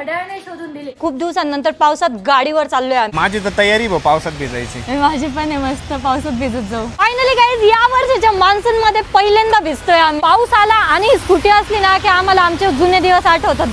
घड्याळ नाही शोधून दिली. खूप दिवसांनंतर पावसात गाडीवर चाललोय आम्ही. माझी तर तयारी भाऊ पावसात भिजायची. माझी पण आहे, मस्त पावसात भिजत जाऊ. फायनली गाईज या वर्षीच्या मान्सून मध्ये पहिल्यांदा भिजतोय आम्ही. पाऊस आला आणि स्कूटी असली ना की आम्हाला आमचे जुने दिवस आठवतात.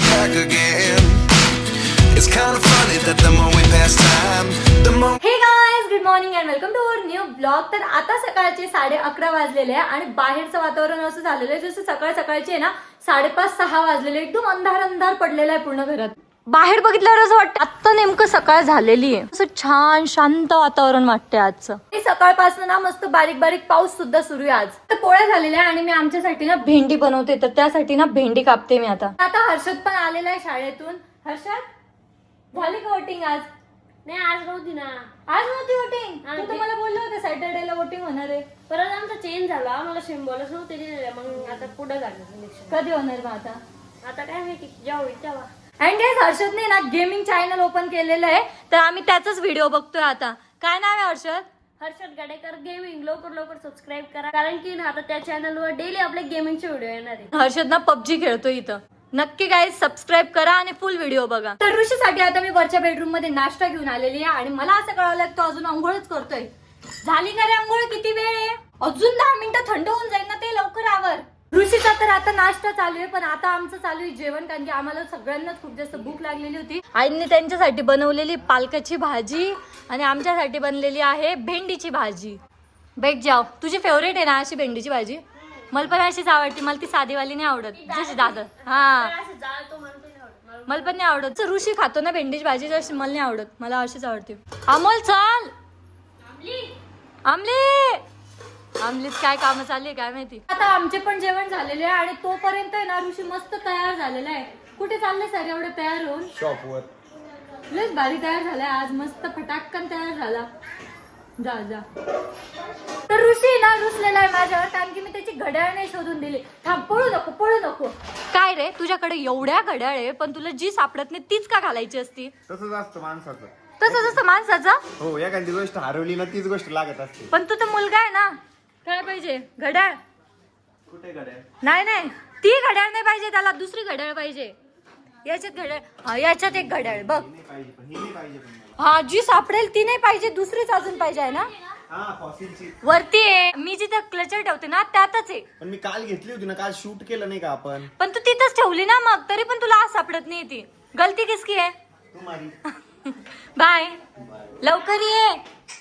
Hey guys, good morning and welcome to our new blog. तर आता सकाळचे 11:30 वाजलेले आहे आणि बाहेरचं वातावरण असं झालेलं आहे जसं सकाळचे आहे ना 5:30-6 वाजलेले. एकदम अंधार पडलेला आहे पूर्ण घरात. बाहेर बघितल्यावर असं वाटतं आता नेमकं सकाळ झालेली आहे. असं छान शांत वातावरण वाटतंय आजचं. सकाळपासून ना मस्त बारीक पाऊस सुद्धा सुरू आहे. आज तर पोळ्या झालेल्या आहे आणि मी आमच्यासाठी ना भेंडी बनवते, तर त्यासाठी ना भेंडी कापते मी. आता हर्षद पण आलेला आहे शाळेतून. हर्षद, झाली का वोटिंग आज? नाही, आज नव्हती ना. आज नव्हती वोटिंग? तू तर मला बोललं होतं सॅटर्डेला वोटिंग होणार आहे. परत आमचा चेंज झाला, मला सिम्बॉलच नव्हते दिलेले. मग आता पुढे झालं इलेक्शन. कधी होणार मग आता काय माहिती, जेव्हा होईल तेव्हा. अँड गाइस, हर्षदने ना गेमिंग चॅनल ओपन केलेलं आहे, तर आम्ही त्याचाच व्हिडिओ बघतोय आता. काय नाव आहे हर्षद? हर्षद गाडेकर गेमिंग. लवकर सबस्क्राईब करा, कारण की ना आता त्या चॅनलवर डेली आपले गेमिंगचे व्हिडिओ येणार आहे. हर्षद ना पबजी खेळतोय इथं. नक्की गाईज सबस्क्राईब करा आणि फुल व्हिडिओ बघा. तर ऋषीसाठी आता मी वरच्या बेडरूम मध्ये नाश्ता घेऊन आलेली आहे आणि मला असं कळालं की तो अजून आंघोळच करतोय. झाली का रे आंघोळ? किती वेळ आहे? अजून 10 मिनिटं थंड होऊन जाईल ना, ते लवकर आवर. ऋषीचा तर आता नाश्ता चालू आहे, पण आता आमचं चालू आहे जेवण, कारण की आम्हाला सगळ्यांनाच खूप जास्त भूक लागलेली होती. आईने त्यांच्यासाठी बनवलेली पालकाची भाजी आणि आमच्यासाठी बनलेली आहे भेंडीची भाजी. बेट जाव, तुझी फेवरेट आहे ना अशी भेंडीची भाजी? मला पण अशीच आवडते. मला ती साधीवाली नाही आवडत, जशी दादा. हा, मला पण नाही आवडत. ऋषी खातो ना भेंडीची भाजी, जशी मला नाही आवडत. मला अशीच आवडते. अमोल चल. आमलीत काय काम चालली काय माहिती. आता आमचे पण जेवण झालेले आहे आणि तोपर्यंत ना ऋषी मस्त तयार झालेला आहे. कुठे चालले सर एवढे तयार होऊन? शॉपवर. लयच भारी तयार झालाय आज, मस्त फटाकन तयार झाला. जा. तर ऋषी ना रुसलेला आहे माझ्यावर, कारण की मी त्याची घड्याळ नाही शोधून दिली. थांब, पळू नको. काय रे, तुझ्याकडे एवढ्या घड्याळ आहे पण तुला जी सापडत नाही तीच का घालायची असती? तसंच असतं माणसाचं. तसंच असतं माणसाचं. हो, एखादी गोष्ट हरवली ना तीच गोष्ट लागत असते. पण तू तर मुलगा आहे ना, काय पाहिजे? घड्याळ? कुठे घड्याळ? नाही, ती घड्याळ नाही पाहिजे, त्याला दुसरी घड्याळ पाहिजे. याच्यात घड्याळ, हा याच्यात एक घड्याळ बघ. हा, जी सापडेल ती नाही पाहिजे, दुसरीच अजून पाहिजे आहे ना. वरती आहे, मी जिथे क्लचर ठेवते ना त्यातच आहे. पण मी काल घेतली होती ना, काल शूट केलं नाही का आपण? पण तू तिथंच ठेवली ना, मग तरी पण तुला आज सापडत नाही. ती गलती किसकी आहे? तुम्हारी. बाय, लवकर ये.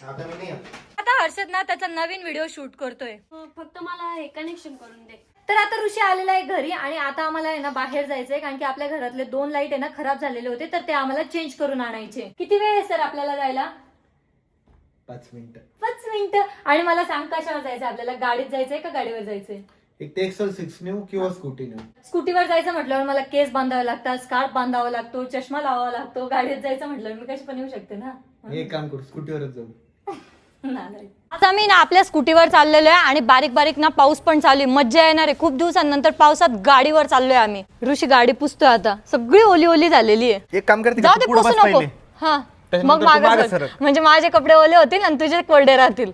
आता मी नाही येत. आता हर्षद ना त्याचा नवीन व्हिडिओ शूट करतोय. फक्त मला हे कनेक्शन करून दे. तर आता ऋषी आलेला आहे घरी आणि आता आम्हाला आहे ना बाहेर जायचंय, कारण की आपल्या घरातले 2 लाईट आहे ना खराब झालेले होते, तर ते आम्हाला चेंज करून आणायचे. किती वेळ आहे सर आपल्याला जायला? 5 मिनिटं. 5 मिनिटं. आणि मला सांग, कशावर जायचं आपल्याला? गाडीत जायचंय का गाडीवर जायचंय? एक ते एक्सेल 6 नेऊ किंवा स्कूटी नेऊ. स्कूटीवर जायचं म्हटल्यावर मला केस बांधावे लागतात, स्कार्फ बांधावा लागतो, चष्मा लावावा लागतो. गाडीत जायचं म्हटल्यावर मी कशी पण येऊ शकते ना. एक काम करू, स्कूटीवरच जाऊ. आता मी ना आपल्या स्कूटीवर चाललेलो आहे आणि बारीक ना पाऊस पण चालू आहे. मज्जा येणार आहे. खूप दिवसांनंतर पावसात गाडीवर चाललोय आम्ही. ऋषी गाडी पुसतोय आता, सगळी ओली झालेली आहे. एक काम करते, जाऊ दे, पुसू नको. हा, मग मागे सर, म्हणजे माझे कपडे ओले होतील आणि तुझे कोरडे राहतील.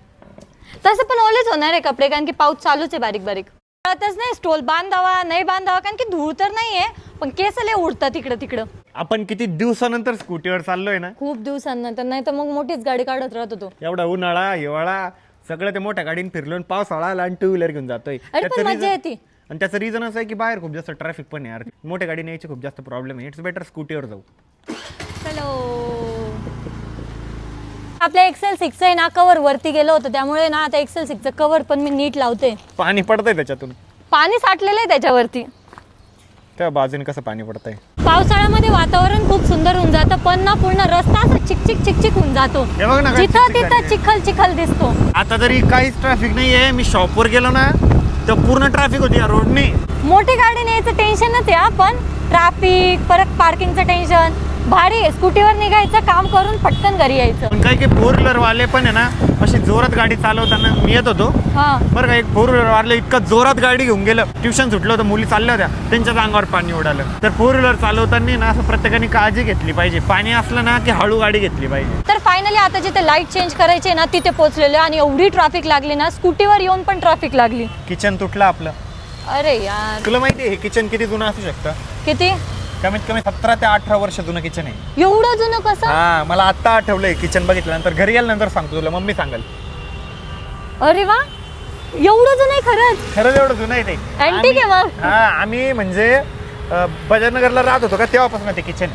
तसं पण ओलेच होणार आहे कपडे, कारण की पाऊस चालूच आहे बारीक. कळतच नाही स्टोल बांधावा नाही बांधावा, कारण की धूळ तर नाहीये पण केस लय उडतात तिकडं. आपण किती दिवसानंतर स्कूटीवर चाललोय ना. खूप दिवसांनंतर, नाही तर मग मोठीच गाडी काढत राहत होतो. एवढा उन्हाळा हिवाळा सगळं ते मोठ्या गाडीने फिरलो, पावसाळा आला आणि 2 व्हीलर घेऊन जातोय. मजा येते. आणि त्याचं रिझन असं आहे की बाहेर खूप जास्त ट्रॅफिक पण आहे यार. मोठ्या गाडीने यायची खूप जास्त प्रॉब्लेम आहे. इट्स बेटर स्कूटीवर जाऊ. चलो. आपल्या एक्सेल 6 आहे ना कव्हर वरती गेलो होतं, त्यामुळे ना आता एक्सेल 6चं कव्हर पण मी नीट लावते. पाणी पडतंय त्याच्यातून, पाणी साठलेलं आहे त्याच्यावरती. त्या बाजूने कसं पाणी पडतंय. पावसाळ्यामध्ये वातावरण खूप सुंदर होऊन जातं, पण ना पूर्ण रस्ता असं चिकचिक होऊन जातो. जिथं तिथं चिखल दिसतो. आता तरी काहीच ट्रॅफिक नाहीये. मी शॉपवर गेलो ना तर पूर्ण ट्रॅफिक होती या रोडने. मोठी गाडी न्यायचं टेन्शनच आहे, पण ट्रॅफिक परत पार्किंगचं टेन्शन. भारी आहे, स्कूटीवर निघायचं, काम करून पटकन घरी यायचं. पण काही 4 व्हीलर वाले पण आहे ना, अशी जोरात गाडी चालवताना मी येत होतो बरं का. एक 4 व्हीलर वाले इतका जोरात गाडी घेऊन गेलं, ट्युशन सुटलं होतं, मुली चालल्या होत्या, त्यांच्याच अंगावर पाणी उडालं. तर 4 व्हीलर चालवताना ना असं प्रत्येकाने काळजी घेतली पाहिजे. पाणी असलं ना की हळू गाडी घेतली पाहिजे. तर फायनली आता जिथे लाईट चेंज करायची ना तिथे पोहोचलेलो आणि एवढी ट्रॅफिक लागली ना, स्कूटीवर येऊन पण ट्रॅफिक लागली. किचन तुटलं आपलं. अरे यार, तुला माहिती आहे हे किचन किती जुनं असू शकतं? किती? कमीत कमी 17 ते 18 वर्ष जुनं किचन आहे. एवढं जुनं कसं? हा मला आता आठवलंय किचन बघितल्यानंतर. घरी गेल्यानंतर सांगतो तुला, मम्मी सांगाल. अरे वा, एवढं जुनं आहे खरंच? खरंच एवढं जुनं आहे ते. अँटिक आहे मग. हा आम्ही म्हणजे बजाजनगरला राहत होतो का तेव्हापासून ते किचन.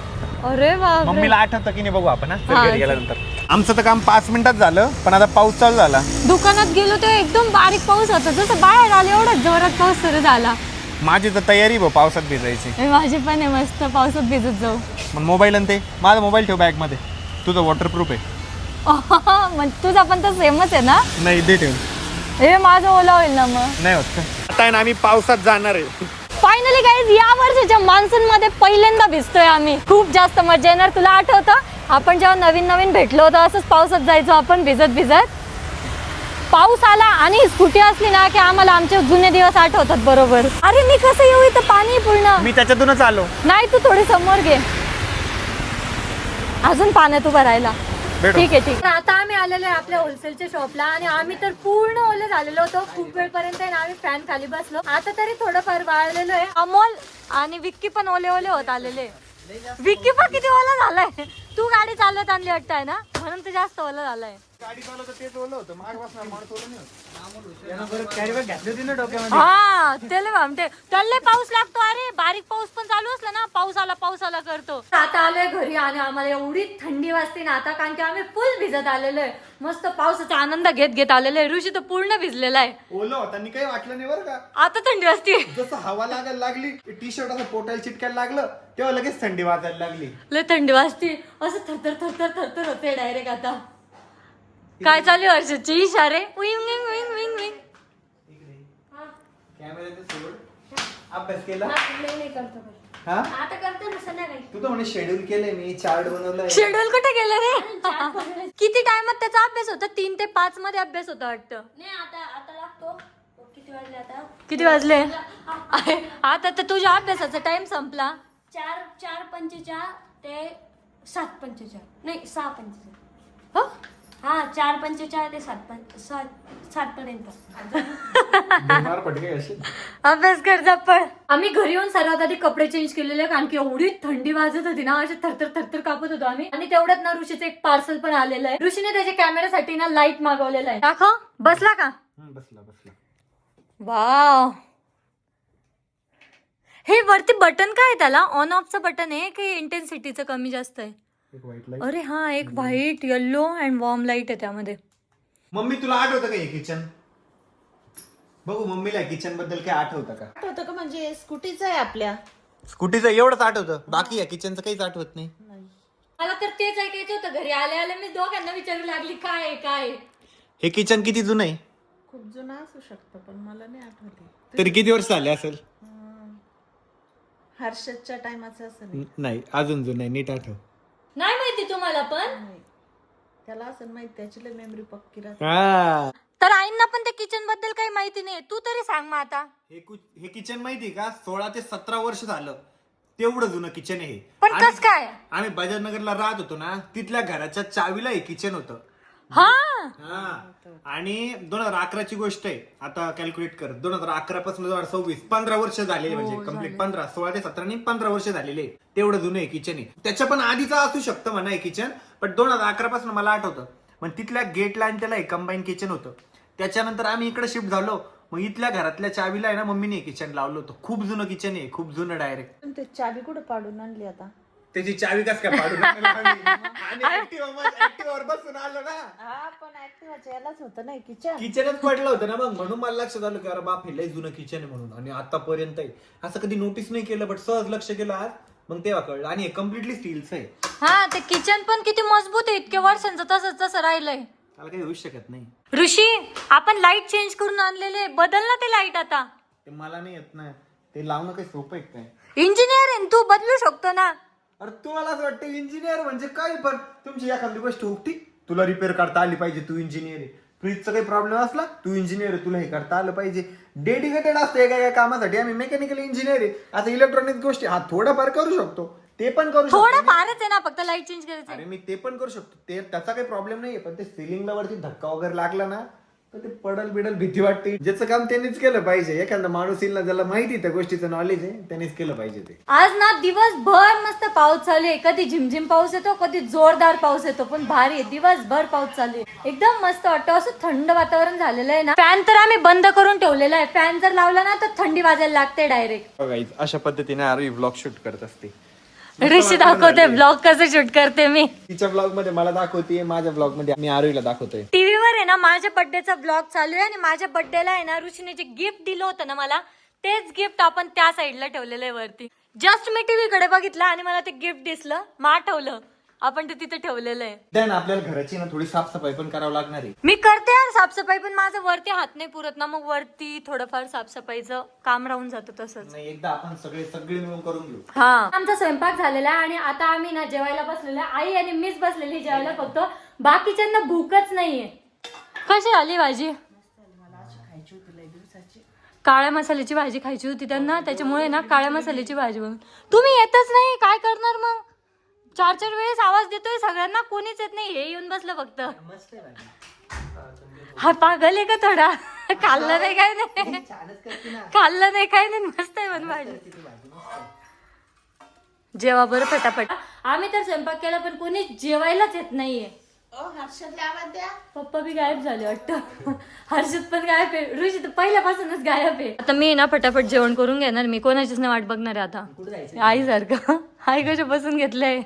अरे वा, मम्मीला आठवतं की नाही बघू आपण घरी गेल्यानंतर. आमचं तर काम 5 मिनिटात झालं, पण आता पाऊस चालू झाला. दुकानात गेलो तेव्हा एकदम बारीक पाऊस होता, जसं बाहेर आलं एवढा जोरात पाऊस सुरू झाला. माझी तर तयारी भाऊ पावसात भिजायची. माझी पण आहे, मस्त पावसात भिजत जाऊ. मग मोबाईल आणि ते माझा मोबाईल ठेव बॅग मध्ये, तुझं वॉटरप्रूफ आहे. मग तुझा पण तर सेमच आहे ना? नाही दे ठेव. हे माझं ओला होईल ना मग. नाही होत का? आता आहे ना आम्ही पावसात जाणार आहे. फायनली गाईज या वर्षीच्या मान्सून मध्ये पहिल्यांदा भिजतोय आम्ही. खूप जास्त मजा येणार. तुला आठवतं आपण जेव्हा नवीन नवीन भेटलो होतो असंच पावसात जायचो आपण भिजत भिजत. पाऊस आला आणि स्कूटी असली ना की आम्हाला आमचे जुने दिवस आठवतात बरोबर. अरे मी कसं येऊ, इथं पाणी पूर्ण. मी त्याच्यातूनच आलो. नाही तू थोडी समोर घे, अजून पाण्यात उभं राहायला. ठीक आहे ठीक आहे. आता आम्ही आलेलो आहे आपल्या होलसेलच्या शॉपला आणि आम्ही तर पूर्ण ओले झालेलो होतो. खूप वेळपर्यंत आहे ना आम्ही फॅन खाली बसलो. आता तरी थोडंफार वाळलेलो आहे. अमोल आणि विक्की पण ओले ओले होत आलेले. विक्की पण किती ओला झालाय. तू गाडी चालवत आणली वाटतंय ना, म्हणून तर जास्त ओला झालाय. गाडी चालवत तेच ओलं होतं, माग बसणार माणूस ओलं नाही होत. यानं परत कॅरी बॅग घातली होती ना डोक्यामध्ये. हा त्याला भामटे त्याला पाऊस लागतो. अरे बारीक पाऊस पण चालू असला ना, पाऊस आला करतो. आता आलोय घरी आणि आम्हाला एवढी थंडी वाजते ना आता, कारण की आम्ही फुल भिजत आलेलो आहे. मस्त पावसाचा आनंद घेत घेत आलेलो आहे. ऋषी तर पूर्ण भिजलेला आहे. ओलं होताना काही वाटलं नाही बरं का. आता थंडी वाजते. जसं हवा लागायला लागली, टी शर्ट असं पोटाला चिटकायला लागलं, तेव्हा लगेच थंडी वाजायला लागली. लय थंडी वाजते. असं थरथर थरथर थरथर होते डायरेक्ट. आता काय चालू आहे हर्षदचे इशारे? Wing wing wing wing wing. अभ्यास केला आता करतो ना संध्याकाळी. तू तर म्हणे शेड्यूल केलंय मी, चार्ट बनवलाय. शेड्यूल कुठे गेलं रे? किती टाइमात त्याचा अभ्यास होता? 3 ते 5 मध्ये अभ्यास होता वाटतं. नाही आता लागतो. किती वाजले आता? किती वाजले? आता तर तुझ्या अभ्यासाचा टाइम संपला. 4:45 ते 7:45. नाही 6:45. हो? हा 4:45 ते 7 पर्यंत. अभ्यास कर जप्पड. आम्ही घरी येऊन सर्वात आधी कपडे चेंज केलेले, कारण की एवढी थंडी वाजत होती ना, असे थरथर थरथर कापत होतो आम्ही. आणि तेवढ्यात ना ऋषीचं एक पार्सल पण आलेलं आहे. ऋषीने त्याच्या कॅमेऱ्यासाठी ना लाईट मागवलेला आहे. दाखव. बसला का? बसला. वाव. हे वरती बटन काय आहे त्याला? ऑन ऑफचं बटन आहे की इंटेन्सिटीचं कमी जास्त आहे? अरे हा, एक white yellow and warm light आहे त्यामध्ये. मम्मी तुला आठवतं का हे किचन? बघू मम्मीला किचन बद्दल काय आठवतं का? आठवतं का? म्हणजे स्कूटीचं आहे आपल्या. स्कूटीचं एवढंच आठवतं, बाकी या किचनचं काहीच आठवत नाही. मला तर तेच ऐकायचं होतं. घरी आले आले मी दोघांना विचारू लागली काय आहे काय आहे. हे किचन किती जुनं आहे? खूप जुनं असू शकतं पण मला नाही आठवते. तरी किती वर्ष झाले असेल? हर्षदच्या टायमाचं असं नाही, अजून जुनं आहे, नीट आठव. नाही माहिती तुम्हाला पण? नाही. त्याला असं माहित, त्याची मेमरी पक्की राहते. तर आईंना पण त्या किचन बद्दल काही माहिती नाही. तू तरी सांग मग आता. हे किचन माहिती का? 16 ते 17 वर्ष झालं तेवढं जुनं किचन आहे. पण कस काय? आम्ही बजाजनगरला राहत होतो ना, तिथल्या घराच्या चावीला हे किचन होतं. हा. आणि 2011 ची गोष्ट आहे. आता कॅल्क्युलेट कर, 2011 पासून 2026 15 वर्ष झालेले, म्हणजे कम्प्लीट 15. 16 ते 17 आणि 15 वर्ष झालेले. तेवढं जुनं आहे किचन आहे. त्याच्या पण आधीचा असू शकतं म्हणा हे किचन, पण 2011 पासून मला आठवतं. पण तिथल्या गेटला आणि त्याला कंबाईन किचन होतं. त्याच्यानंतर आम्ही इकडे शिफ्ट झालो. मग इथल्या घरातल्या चावीला आहे ना मम्मीने किचन लावलं होतं. खूप जुनं किचन आहे, खूप जुनं डायरेक्ट. पण ते चावी कुठं पाडून आणली आता? त्याची चावी कस काय पाडून ऍक्टिव्हावर बसून आलो ना. हा पण ऍक्टिव्हाच्या यालाच होतं ना किचन. किचनच पडलं होतं ना, मग म्हणून मला लक्षात आलं की अरे बाप हे लय जुनं किचन आहे म्हणून. आणि आतापर्यंत असं कधी नोटीस नाही केलं, बट सहज लक्ष केलं आज, मग तेव्हा कळलं. आणि हे कम्प्लिटली स्टीलचं आहे. हा, ते किचन पण किती मजबूत आहे. इतक्या वर्षांचं तसंच तसं राहिलंय. त्याला काही होऊ शकत नाही. ऋषी, आपण लाईट चेंज करून आणलेले, बदल ना ते लाईट आता. ते मला नाही येत ना, ते लावणं काही सोपं आहे काय? इंजिनियर आहे तू, बदलू शकतो ना. अरे तुम्हाला असं वाटतं इंजिनियर म्हणजे काय? पण तुमची एखादी गोष्ट होती, तुला रिपेअर करता आली पाहिजे, तू इंजिनियर आहे. फ्रीजचा काही प्रॉब्लेम असला, तू इंजिनियर आहे, तुला हे करता आलं पाहिजे. डेडिकेटेड असतं एका कामासाठी. आम्ही मेकॅनिकल इंजिनियर आहे. आता इलेक्ट्रॉनिक गोष्टी हा थोडाफार करू शकतो, ते पण करू शकतो. थोडं फारच आहे ना, फक्त लाईट चेंज करायचं. अरे मी ते पण करू शकतो, ते त्याचा काही प्रॉब्लेम नाहीये. पण ते सिलिंगला वरती धक्का वगैरे लागला ना, ते पडल बिडल भीती वाटते. ज्याचं काम त्यांनीच केलं पाहिजे. एखादा माणूस येईल ना ज्याला माहिती त्या गोष्टीचं नॉलेज आहे त्यांनीच केलं पाहिजे ते. आज ना दिवसभर मस्त पाऊस चालू आहे. कधी झिमझिम पाऊस येतो, कधी जोरदार पाऊस येतो, पण भारी आहे. दिवसभर पाऊस चालू आहे. एकदम मस्त वाटतं. असं थंड वातावरण झालेलं आहे ना. फॅन तर आम्ही बंद करून ठेवलेला आहे. फॅन जर लावला ना तर थंडी वाजायला लागते डायरेक्ट. अशा पद्धतीने आरोही ब्लॉग शूट करत असते. ऋषी दाखवते ब्लॉग कसं शूट करते मी. तिच्या ब्लॉग मध्ये मला दाखवते, माझ्या ब्लॉग मध्ये मी आरोहीला दाखवतोय. टीव्हीवर आहे ना माझ्या बर्थडेचा ब्लॉग चालू आहे आणि माझ्या बर्थडेला आहे ना ऋषीने जे गिफ्ट दिलं होतं ना मला, तेच गिफ्ट आपण त्या साईडला ठेवलेलं आहे वरती. जस्ट मी टीव्ही कडे बघितलं आणि मला ते गिफ्ट दिसलं, मग आठवलं आपण ते तिथे ठेवलेलं आहे. त्यानं आपल्याला घराची ना थोडी साफसफाई पण करावं लागणार आहे. मी करते यार साफसफाई, पण माझं वरती हात नाही पुरत ना, मग वरती थोडंफार साफसफाईचं काम राहून जातं तसंच. नाही, एकदा आपण सगळे मिळून करून घेऊ. हा, आमचा स्वयंपाक झालेला आहे आणि आता आम्ही ना जेवायला बसलेलो आहे. आई आणि मीच बसलेली जेवायला, फक्त बाकीच्यांना भूकच नाहीये. कशी आली भाजी? काळ्या मसाल्याची भाजी खायची होती त्यांना, त्याच्यामुळे ना काळ्या मसाल्याची भाजी बनवून. तुम्ही येतच नाही, काय करणार मग? 4-4 वेळेस आवाज देतोय सगळ्यांना, कोणीच येत नाही. हे येऊन बसलं फक्त. हा पागल आहे का थोडा? खाल्लं नाही काय नाही, खाल्लं नाही काय नाही, मस्त आहे पण भाजी. जेवा बरं पटापट. आम्ही तर स्वयंपाक केला पण कोणी जेवायलाच येत नाहीये. पप्पा बी गायब झाले वाटतं. हर्षद पण गायब आहे. ऋषी तर पहिल्यापासूनच गायब आहे. आता मी ना फटाफट जेवण करून घेणार. मी कोणाचीच नाही वाट बघणार आहे आता. आई सारखं आई कशा बसून घेतलंय.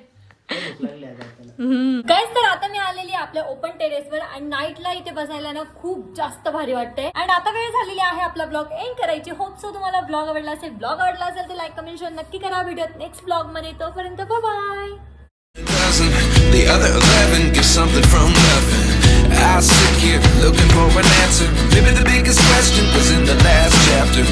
गाईस, तर आता मी आलेली आहे आपल्या ओपन टेरेसवर आणि नाईटला इथे बसायला ना खूप जास्त भारी वाटतंय. आणि आता वेळ झालेली आहे आपला ब्लॉग एंड करायची. होप सो तुम्हाला ब्लॉग आवडला असेल. ब्लॉग आवडला असेल तर लाईक कमेंट शेअर नक्की करा. भेटूयात नेक्स्ट ब्लॉग मध्ये. तोपर्यंत bye. The other 11 get something from nothing. I sit here looking for an answer. Maybe the biggest question was in the last chapter.